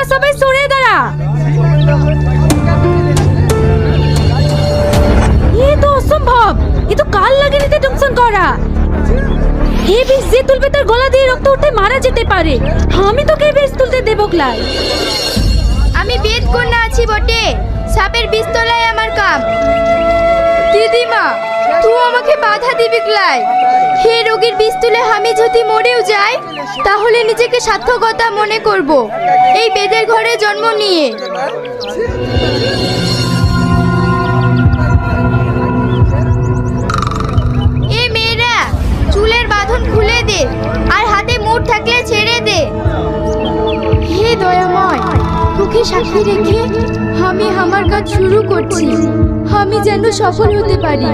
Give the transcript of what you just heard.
তোরা সবাই সরে দাঁড়া। এ তো অসম্ভব, এ তো কাল লাগে নিতে টেনশন করা। এই বিষ যে তুলবে তার গলা দিয়ে রক্ত উঠে মারা যেতে পারে। আমি তোকে এই বিষ তুলতে দেবো ক্লাই? আমি বেদ কন্যা আছি বটে, সাপের বিষ তোলাই আমার কাম। দিদিমা, তুই আমাকে বাধা দিবি ক্লাই? হে রোগীর বিষ তুলে আমি যদি মরেও যাই তাহলে নিজেকে সার্থকতা মনে করব এই বেদের ঘরে জন্ম নিয়ে। এ মেয়েরা, চুলের বাঁধন খুলে দে আর হাতে মুঠ থাকলে ছেড়ে দে। হে দয়াময়, তোকে সাক্ষী রেখে আমি আমার কাজ শুরু করছি। আমি যেন সফল হতে পারি।